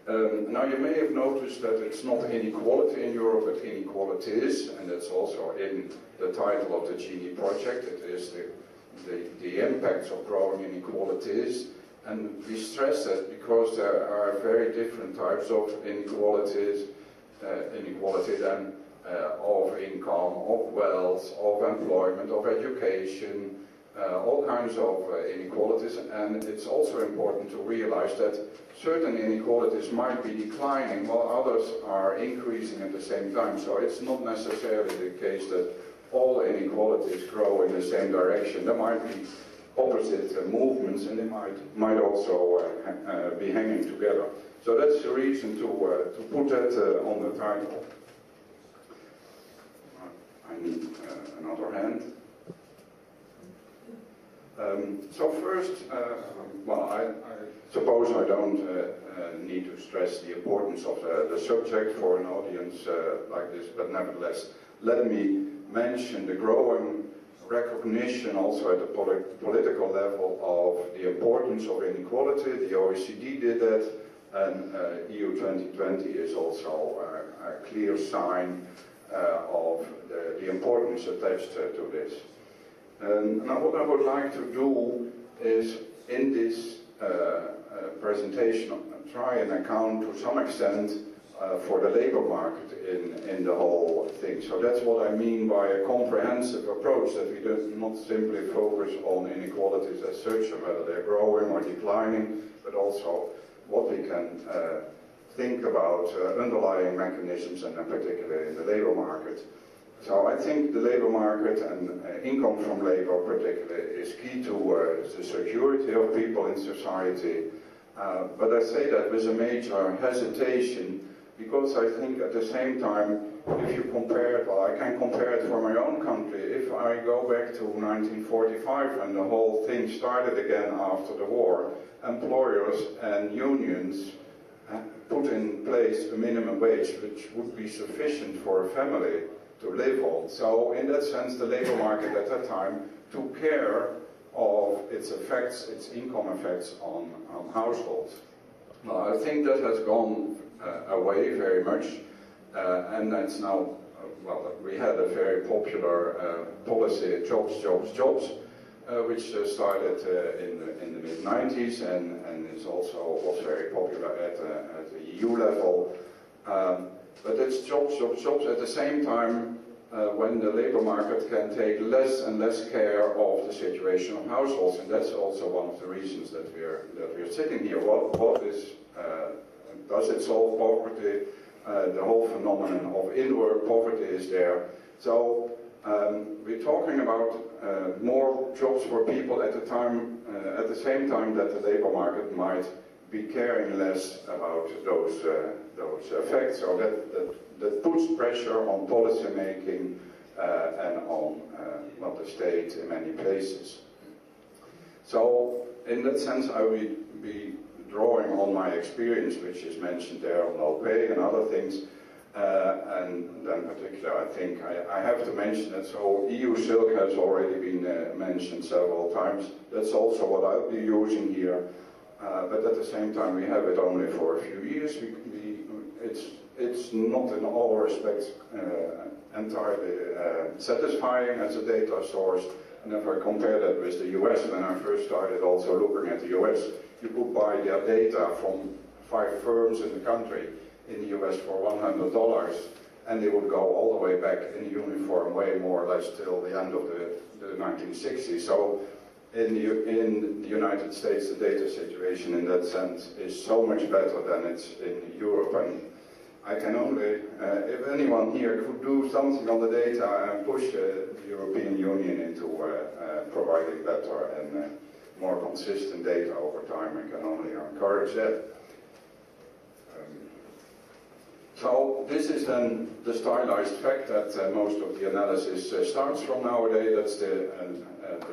Now you may have noticed that it's not inequality in Europe, but inequalities, and that's also in the title of the Gini project. It is the impacts of growing inequalities, and we stress that because there are very different types of inequalities, inequality then of income, of wealth, of employment, of education, all kinds of inequalities, and it's also important to realize that certain inequalities might be declining while others are increasing at the same time. So it's not necessarily the case that all inequalities grow in the same direction. There might be opposite movements, and they might also be hanging together. So that's the reason to put that on the title. I need another hand. So first, well, I suppose I don't need to stress the importance of the subject for an audience like this, but nevertheless, let me mention the growing recognition also at the political level of the importance of inequality. The OECD did that, and EU 2020 is also a clear sign of the importance attached to this. Now what I would like to do is, in this presentation, try and account to some extent for the labor market in the whole thing. So that's what I mean by a comprehensive approach, that we do not simply focus on inequalities as such, and whether they're growing or declining, but also what we can think about underlying mechanisms, and in particular in the labor market. So I think the labor market and income from labor particularly is key to the security of people in society. But I say that with a major hesitation, because I think at the same time, if you compare it, well, I can compare it for my own country. If I go back to 1945, when the whole thing started again after the war, employers and unions put in place a minimum wage which would be sufficient for a family to live on. So in that sense, the labor market at that time took care of its effects, its income effects on households. Well, I think that has gone away very much, and that's now, well, we had a very popular policy, jobs, jobs, jobs, which started in the mid-90s and is also was very popular at the EU level. But it's jobs, jobs, jobs at the same time when the labor market can take less and less care of the situation of households, and that's also one of the reasons that we're sitting here. What is does it solve poverty? The whole phenomenon of in-work poverty is there. So we're talking about more jobs for people at the same time that the labor market might be caring less about those effects. So that puts pressure on policy making and on well, the state in many places. So in that sense, I will be drawing on my experience, which is mentioned there on low pay and other things, and then particularly I think I have to mention that. So EU Silk has already been mentioned several times. That's also what I'll be using here, but at the same time we have it only for a few years. It's not in all respects entirely satisfying as a data source, and if I compare that with the US, when I first started also looking at the US, you could buy their data from 5 firms in the country in the US for $100, and they would go all the way back in a uniform way, more or less, till the end of the 1960s. So in the United States, the data situation in that sense is so much better than it's in Europe. And I can only, if anyone here could do something on the data and push the European Union into providing better and more consistent data over time, I can only encourage that. So this is then the stylized fact that most of the analysis starts from nowadays. That's the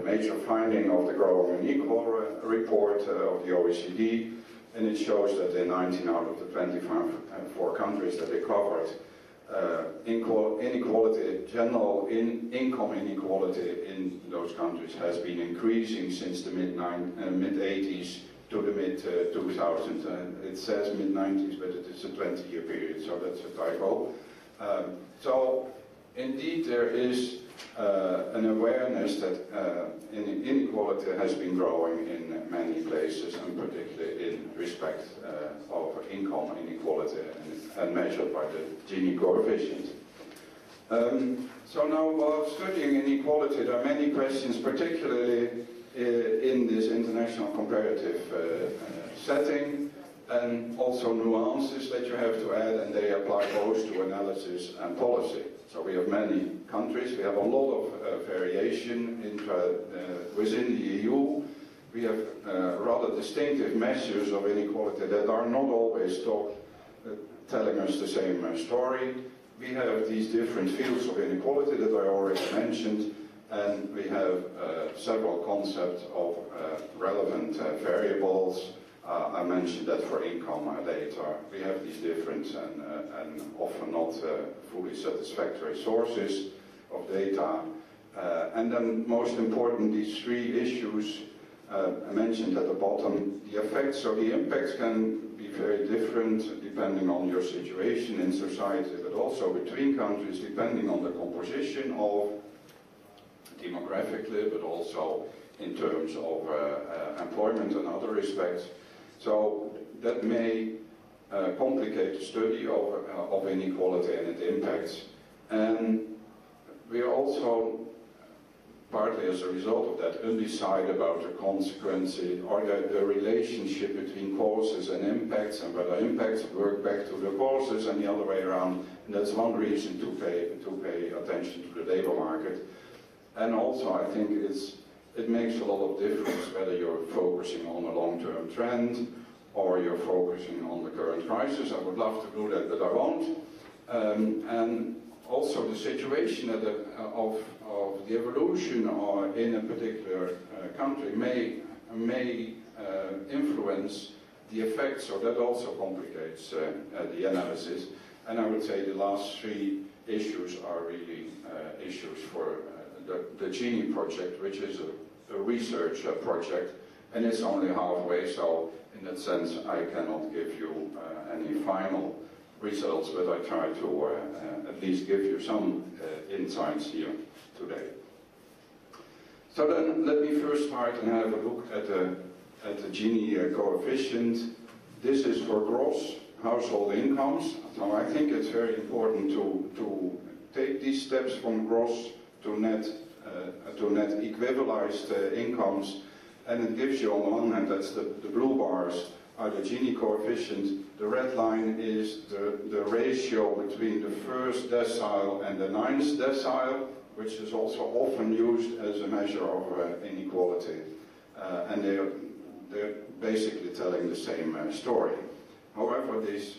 major finding of the Growing Unequal report of the OECD, and it shows that in 19 out of the 24 countries that they covered, inequality, general income inequality in those countries has been increasing since the mid-80s to the mid-2000s. It says mid-90s, but it is a 20-year period, so that's a typo. So indeed there is an awareness that inequality has been growing in many places, and particularly in respect of income inequality and measured by the Gini coefficient. So now, while studying inequality, there are many questions, particularly in this international comparative setting, and also nuances that you have to add, and they apply both to analysis and policy. So we have many countries, we have a lot of variation within the EU. We have rather distinctive measures of inequality that are not always telling us the same story. We have these different fields of inequality that I already mentioned, and we have several concepts of relevant variables. I mentioned that for income later. We have these different and often not fully satisfactory sources of data. And then most important, these three issues I mentioned at the bottom. The effects or the impacts can be very different depending on your situation in society, but also between countries depending on the composition of demographically, but also in terms of employment and other respects. So that may complicate the study of inequality and its impacts. And we are also, partly as a result of that, undecided about the consequences or the relationship between causes and impacts, and whether impacts work back to the causes and the other way around. And that's one reason to pay attention to the labor market. And also, I think it makes a lot of difference whether you're focusing on a long-term trend or you're focusing on the current crisis. I would love to do that, but I won't. And also the situation of the evolution in a particular country may influence the effects, so that also complicates the analysis. And I would say the last three issues are really issues for the Gini project, which is a research project, and it's only halfway, so in that sense I cannot give you any final results, but I try to at least give you some insights here today. So then let me first start and have a look at the Gini coefficient. This is for gross household incomes, so I think it's very important to take these steps from gross to net equivalized incomes, and it gives you on the one hand, that's the blue bars are the Gini coefficient. The red line is the ratio between the first decile and the ninth decile, which is also often used as a measure of inequality, and they're basically telling the same story. However, these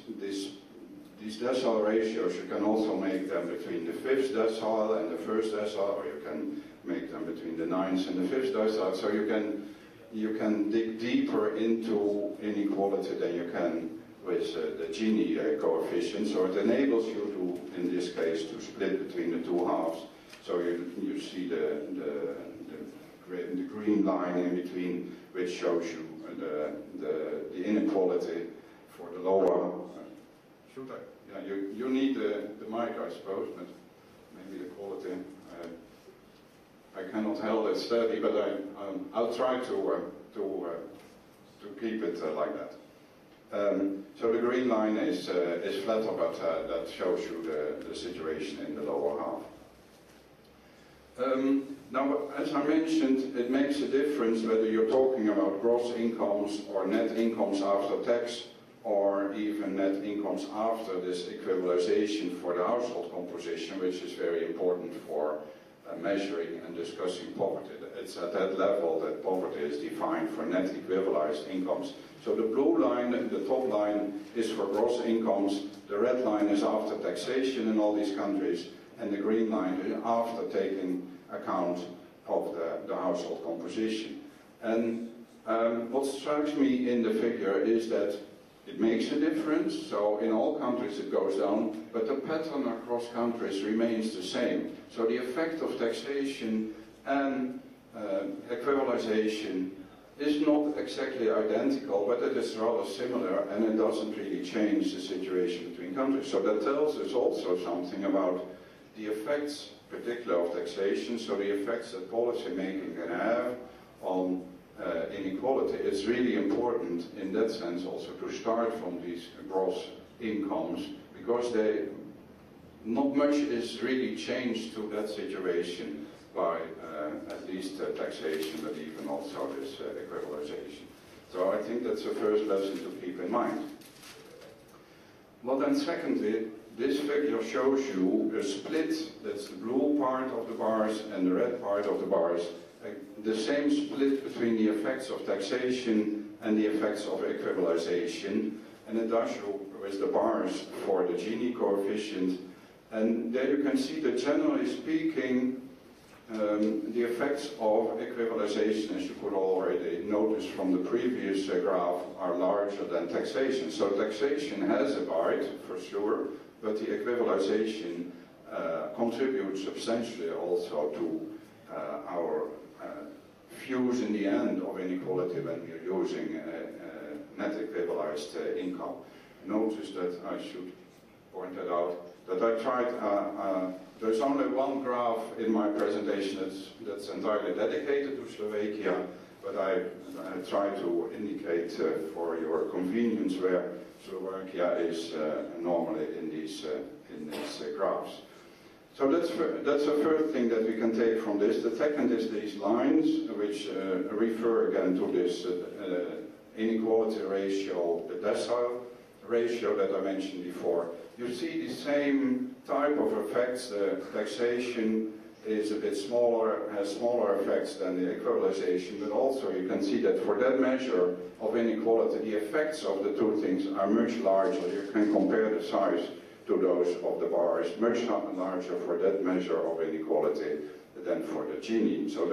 decile ratios, you can also make them between the fifth decile and the first decile, or you can make them between the ninth and the fifth decile. So you can dig deeper into inequality than you can with the Gini coefficient. So it enables you to, in this case, to split between the two halves. So you see the green line in between, which shows you the inequality for the lower. Should I? Yeah, you need the mic, I suppose, but maybe the quality. I cannot hold it steady, but I'll try to keep it like that. So the green line is flatter, but that shows you the situation in the lower half. Now, as I mentioned, it makes a difference whether you're talking about gross incomes or net incomes after tax, or even net incomes after this equivalization for the household composition, which is very important for measuring and discussing poverty. It's at that level that poverty is defined for net equivalized incomes. So the blue line, the top line, is for gross incomes, the red line is after taxation in all these countries, and the green line is after taking account of the household composition. And what strikes me in the figure is that it makes a difference, so in all countries it goes down, but the pattern across countries remains the same. So the effect of taxation and equivalization is not exactly identical, but it is rather similar, and it doesn't really change the situation between countries. So that tells us also something about the effects, particularly of taxation, so the effects that policy making can have on inequality. It's really important in that sense also to start from these gross incomes, because not much is really changed to that situation by at least taxation, but even also this equalization. So I think that's the first lesson to keep in mind. Well then, secondly, this figure shows you a split. That's the blue part of the bars and the red part of the bars. The same split between the effects of taxation and the effects of equalization. And it does show with the bars for the Gini coefficient. And there you can see that generally speaking, the effects of equalization, as you could already notice from the previous graph, are larger than taxation. So taxation has a bite, for sure, but the equalization contributes substantially also to our views in the end of inequality when we are using net equalized income. Notice that I should point that out, that I tried, there's only one graph in my presentation that's entirely dedicated to Slovakia, but I try to indicate for your convenience where Slovakia is normally in these graphs. So that's the first thing that we can take from this. The second is these lines, which refer again to this inequality ratio, the decile ratio that I mentioned before. You see the same type of effects. The taxation is a bit smaller, has smaller effects than the equalization, but also you can see that for that measure of inequality, the effects of the two things are much larger. You can compare the size to those of the bars, much larger for that measure of inequality than for the Gini. So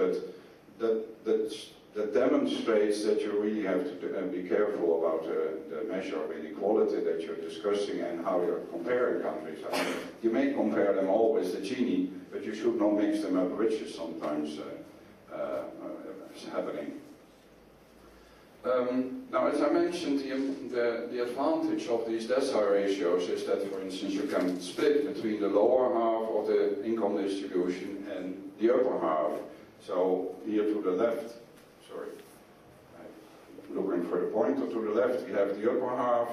that demonstrates that you really have to be careful about the measure of inequality that you're discussing and how you're comparing countries. I mean, you may compare them all with the Gini, but you should not mix them up, which is sometimes happening. Now, as I mentioned, the advantage of these decile ratios is that, for instance, you can split between the lower half of the income distribution and the upper half. So here to the left, sorry, I'm looking for the pointer, to the left we have the upper half,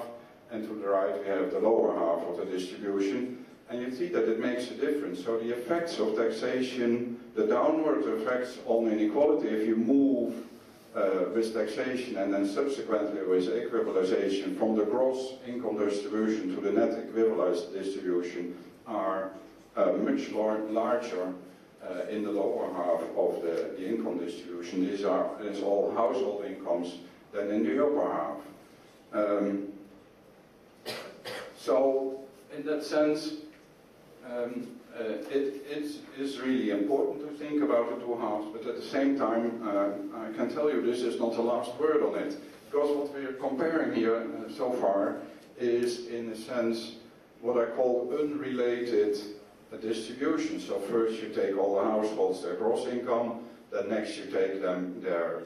and to the right we have the lower half of the distribution. And you see that it makes a difference. So the effects of taxation, the downward effects on inequality, if you move with taxation and then subsequently with equalization from the gross income distribution to the net equalized distribution, are much larger in the lower half of the income distribution. These are all household incomes than in the upper half. So in that sense, it is really important to think about the two halves, but at the same time, I can tell you this is not the last word on it, because what we are comparing here so far is, in a sense, what I call unrelated distribution. So first you take all the households, their gross income, then next you take them their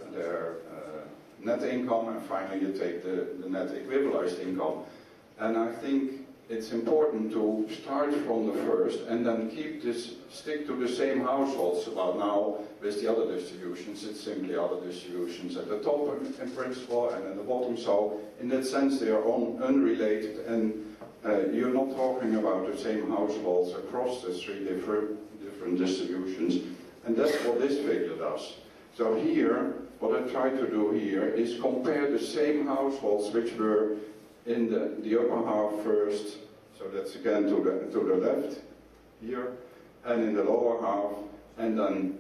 net income, and finally you take the net equalized income. And I think it's important to start from the first and then stick to the same households. About now, with the other distributions, it's simply other distributions at the top in principle and at the bottom. So in that sense, they are unrelated, and you're not talking about the same households across the three different distributions. And that's what this figure does. So here, what I try to do here is compare the same households which were in the upper half first, so that's again to the left here, and in the lower half, and then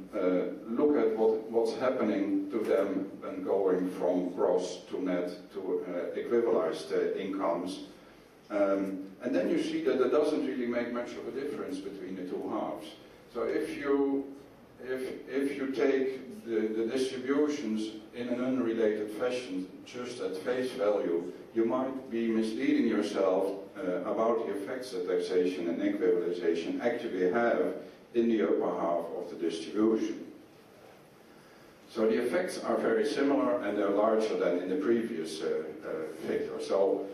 look at what's happening to them when going from gross to net to equalized incomes. And then you see that it doesn't really make much of a difference between the two halves. So if you take the distributions in an unrelated fashion, just at face value, you might be misleading yourself about the effects that taxation and equalization actually have in the upper half of the distribution. So the effects are very similar and they're larger than in the previous figure. So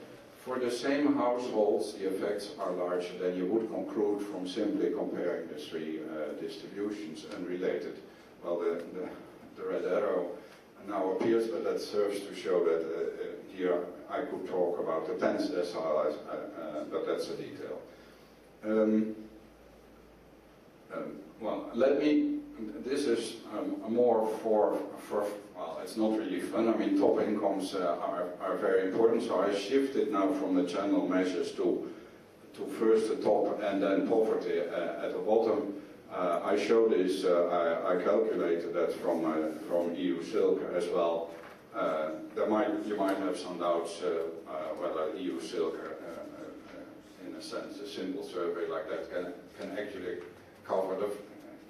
for the same households, the effects are larger than you would conclude from simply comparing the three distributions unrelated. Well, the red arrow now appears, but that serves to show that here I could talk about the 10th decile, but that's a detail. Well, this is more for, well, it's not really fun. I mean, top incomes are very important, so I shifted now from the general measures to first the top and then poverty at the bottom. I show this, I calculated that from EU Silk as well. You might have some doubts whether EU Silk, in a sense, a simple survey like that can actually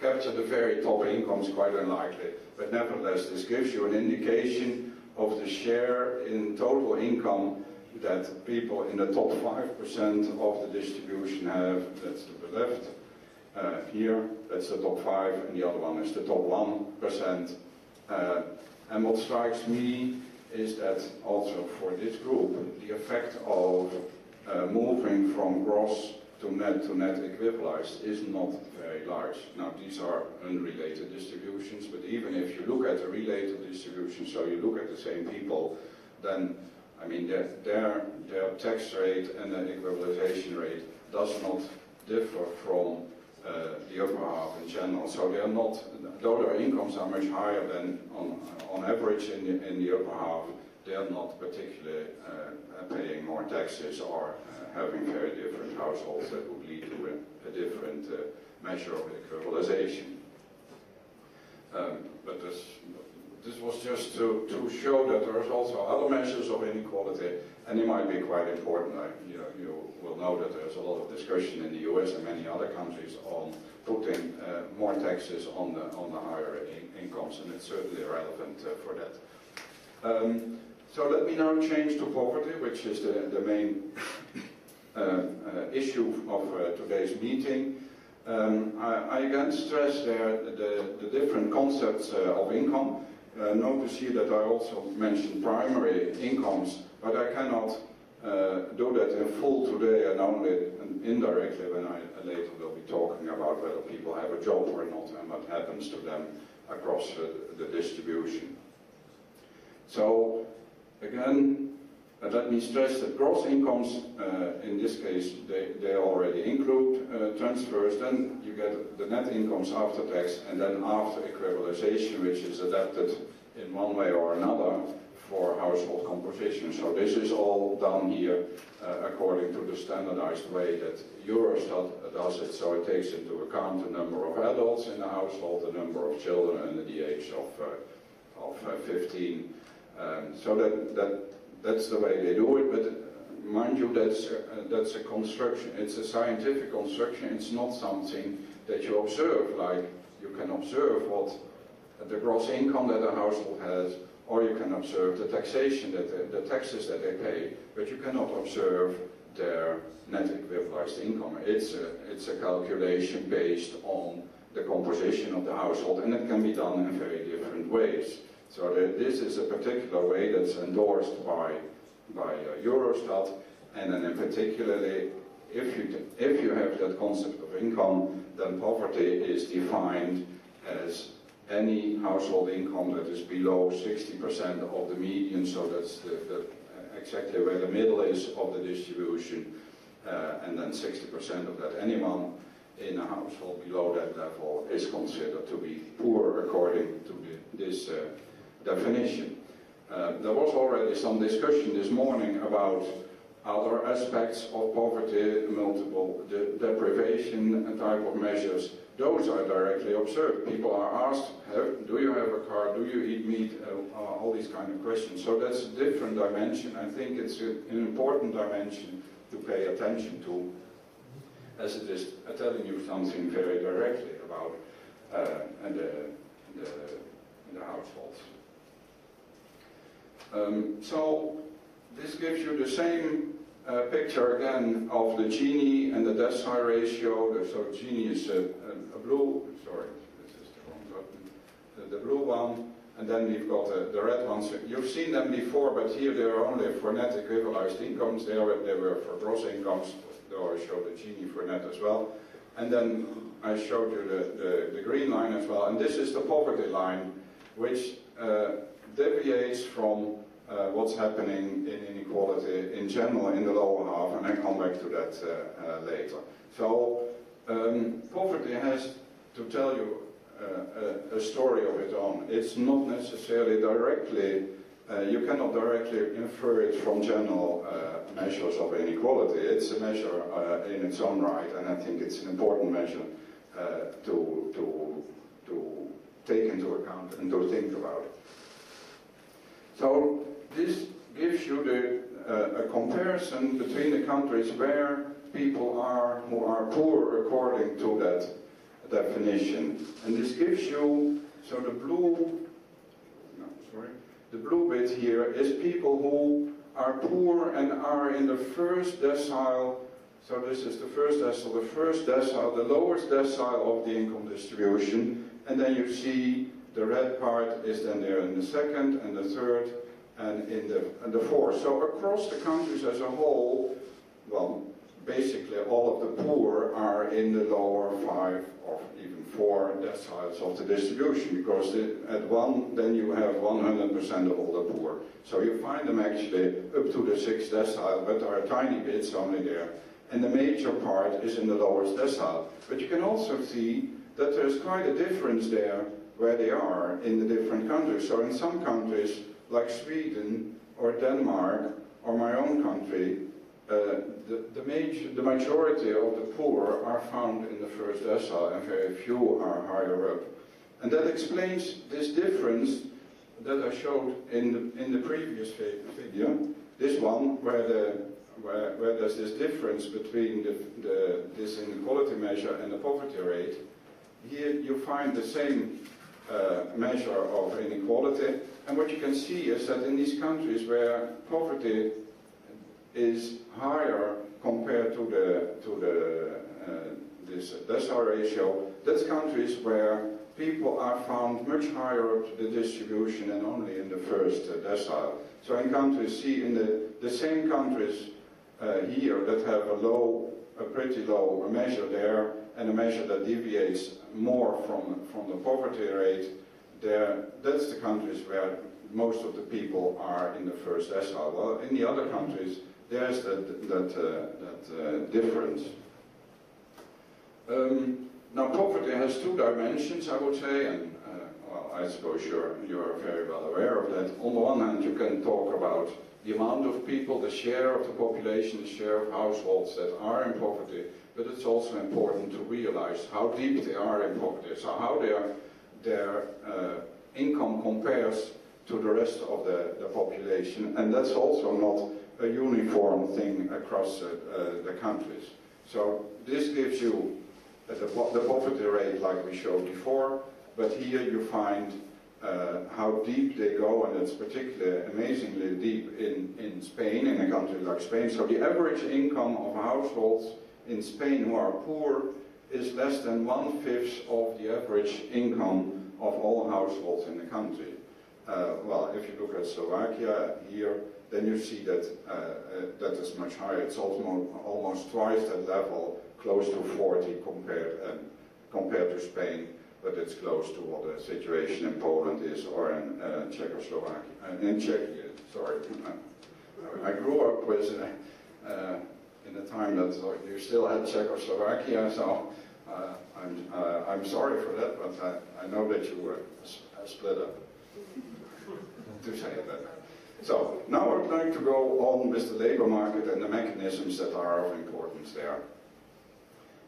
capture the very top incomes, quite unlikely. But nevertheless, this gives you an indication of the share in total income that people in the top 5% of the distribution have. That's to the left. Here, that's the top 5, and the other one is the top 1%. And what strikes me is that also for this group, the effect of moving from gross to net equivalized is not very large. Now, these are unrelated distributions, but even if you look at the related distribution, so you look at the same people, then, I mean, their tax rate and their equalization rate does not differ from the upper half in general. So they are not, though their incomes are much higher than on average in the upper half, they are not particularly paying more taxes or having very different households that would lead to a different measure of equalization. But this was just to show that there is also other measures of inequality, and they might be quite important. You will know that there's a lot of discussion in the US and many other countries on putting more taxes on the higher incomes, and it's certainly relevant for that. So let me now change to poverty, which is the main issue of today's meeting. I again stress there the different concepts of income. Notice here that I also mentioned primary incomes, but I cannot do that in full today and only indirectly when I later will be talking about whether people have a job or not and what happens to them across the distribution. So again, let me stress that gross incomes, in this case, they already include transfers. Then you get the net incomes after tax and then after equalization, which is adapted in one way or another for household composition. So this is all done here according to the standardized way that Eurostat does it. So it takes into account the number of adults in the household, the number of children under the age of 15. So that's the way they do it, but mind you, that's a construction. It's a scientific construction. It's not something that you observe, like you can observe what the gross income that a household has, or you can observe the taxation, the taxes that they pay, but you cannot observe their net equivalized income. It's a calculation based on the composition of the household, and it can be done in very different ways. So this is a particular way that's endorsed by Eurostat, and then in particularly, if you have that concept of income, then poverty is defined as any household income that is below 60% of the median, so that's exactly where the middle is of the distribution, and then 60% of that. Anyone in a household below that level is considered to be poor according to this definition. There was already some discussion this morning about other aspects of poverty, multiple deprivation type of measures. Those are directly observed. People are asked, do you have a car, do you eat meat, all these kind of questions. So that's a different dimension. I think it's an important dimension to pay attention to, as it is telling you something very directly about the households. So this gives you the same picture again of the Gini and the decile ratio. So Gini is a blue, sorry, this is the wrong button, the blue one, And then we've got the red ones. You've seen them before, but here they are only for net equivalized incomes. They were for gross incomes, though I showed the Gini for net as well. And then I showed you the green line as well. And this is the poverty line, which deviates from what's happening in inequality in general in the lower half, and I come back to that later. So poverty has to tell you a story of its own. It's not necessarily directly, you cannot directly infer it from general measures of inequality. It's a measure in its own right, and I think it's an important measure to take into account and to think about. So this gives you a comparison between the countries where people are who are poor according to that definition. And this gives you, so the blue bit here is people who are poor and are in the first decile. So this is the first decile, the lowest decile of the income distribution. And then you see the red part is then there in the second and the third and in the fourth. So across the countries as a whole, well, basically all of the poor are in the lower 5 or even 4 deciles of the distribution, because at one, then you have 100% of all the poor. So you find them actually up to the 6th decile, but there are tiny bits only there. And the major part is in the lowest decile. But you can also see that there's quite a difference there where they are in the different countries. So in some countries, like Sweden or Denmark or my own country, the majority of the poor are found in the first decile, and very few are higher up. And that explains this difference that I showed in the previous figure. This one, where there's this difference between this inequality measure and the poverty rate. Here you find the same measure of inequality, and what you can see is that in these countries where poverty is higher compared to this decile ratio, that's countries where people are found much higher up the distribution and only in the first decile. So in countries, see in the same countries here that have a pretty low measure there, and a measure that deviates more from the poverty rate, that's the countries where most of the people are in the first decile. Well, in the other countries, there's that difference. Now, poverty has 2 dimensions, I would say, and well, I suppose you're very well aware of that. On the one hand, you can talk about the amount of people, the share of the population, the share of households that are in poverty, but it's also important to realize how deep they are in poverty, so how their income compares to the rest of the population, and that's also not a uniform thing across the countries. So this gives you the poverty rate like we showed before, but here you find how deep they go, and it's particularly amazingly deep in Spain, in a country like Spain. So the average income of households in Spain who are poor is less than 1/5 of the average income of all households in the country. Well, if you look at Slovakia here, then you see that that is much higher. It's almost twice that level, close to 40 compared to Spain, but it's close to what the situation in Poland is, or in Czechoslovakia, in Czechia. Sorry, I grew up with in the time that you still had Czechoslovakia, so I'm sorry for that, but I know that you were split up. To say that. So now I'd like to go on with the labor market and the mechanisms that are of importance there.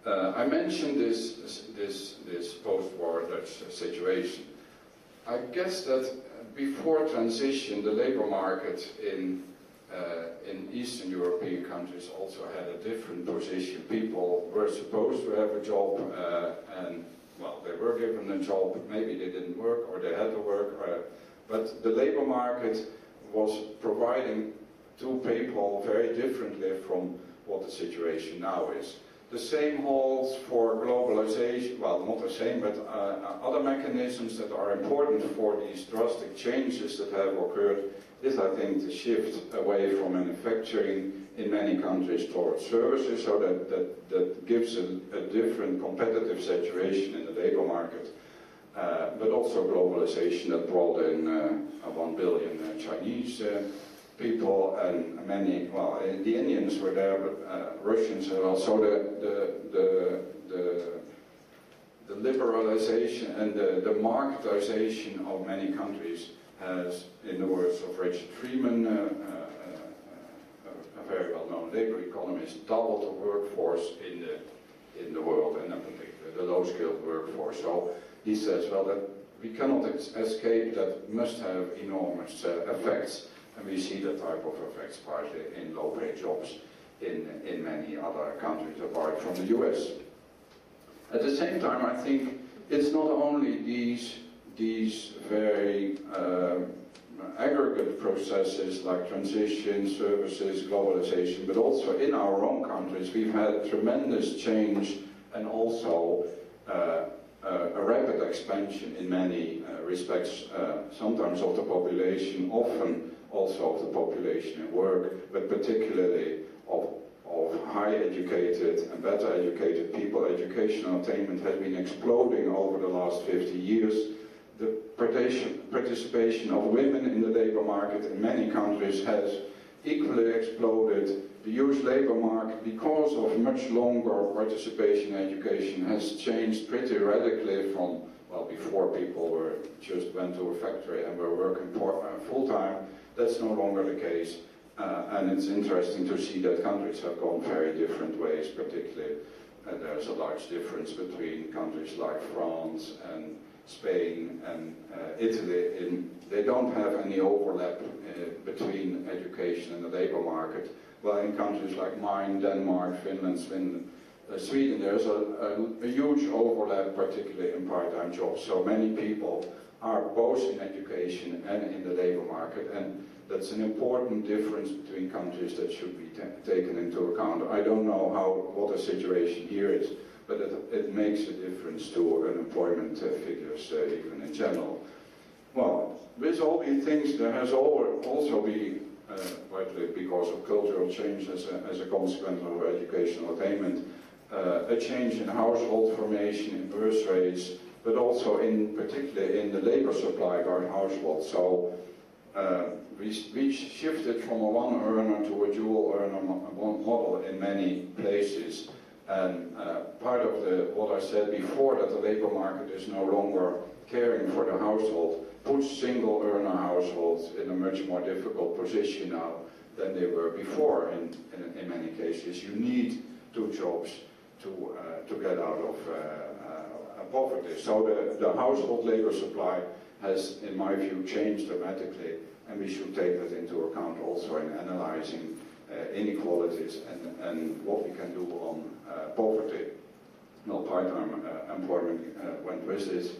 I mentioned this post-war Dutch situation. I guess that before transition, the labor market in Eastern European countries also had a different position. People were supposed to have a job, and well, they were given a job. Maybe they didn't work, or they had to work. But the labor market was providing to people very differently from what the situation now is. The same holds for globalization, well, not the same, but other mechanisms that are important for these drastic changes that have occurred is, I think, the shift away from manufacturing in many countries towards services, so that gives a different competitive situation in the labor market. But also globalization that brought in 1 billion Chinese people, and many, well, the Indians were there, but Russians as well. So the liberalization and the marketization of many countries has, in the words of Richard Freeman, a very well-known labor economist, doubled the workforce in the world, and in particular the low-skilled workforce. So he says, well, that we cannot escape that must have enormous effects. And we see that type of effects partly in low-paid jobs in many other countries apart from the US. At the same time, I think it's not only these very aggregate processes like transition, services, globalization, but also in our own countries we've had tremendous change and also a rapid expansion in many respects, sometimes of the population, often also of the population in work, but particularly of high educated and better educated people. Educational attainment has been exploding over the last 50 years. The participation of women in the labor market in many countries has equally exploded. The youth labor market, because of much longer participation in education, has changed pretty radically from, well, before people just went to a factory and were working full-time. That's no longer the case, and it's interesting to see that countries have gone very different ways, particularly there's a large difference between countries like France and Spain and Italy. They don't have any overlap between education and the labor market. Well, in countries like mine, Denmark, Finland, Sweden, there's a huge overlap, particularly in part-time jobs. So many people are both in education and in the labor market, and that's an important difference between countries that should be taken into account. I don't know what the situation here is, but it makes a difference to unemployment figures even in general. Well, with all these things, there has also been, partly because of cultural change as a consequence of educational attainment, a change in household formation, in birth rates, but also particularly in the labor supply of our households. So we shifted from a one earner to a dual earner model in many places. And part of what I said before, that the labor market is no longer caring for the household, puts single earner households in a much more difficult position now than they were before. In many cases, you need two jobs to get out of poverty. So the household labor supply has, in my view, changed dramatically, and we should take that into account also in analyzing inequalities and what we can do on poverty. Well, part-time employment went with this.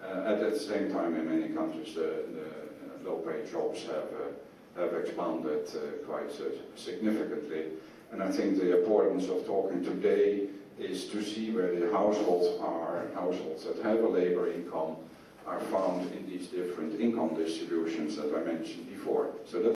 At the same time, in many countries, the low-paid jobs have expanded quite significantly. And I think the importance of talking today is to see where the households are. Households that have a labor income are found in these different income distributions that I mentioned before. So that